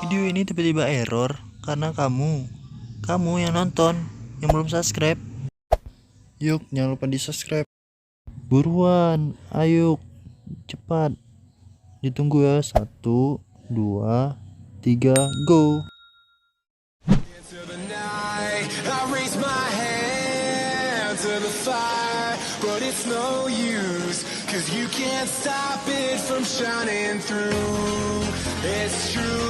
Video ini tiba-tiba error karena kamu yang nonton yang belum subscribe. Yuk, jangan lupa di subscribe. Buruan, ayo cepat. Ditunggu ya. 1, 2, 3, go. But it's no use, 'cause you can't stop it from shining through. It's true.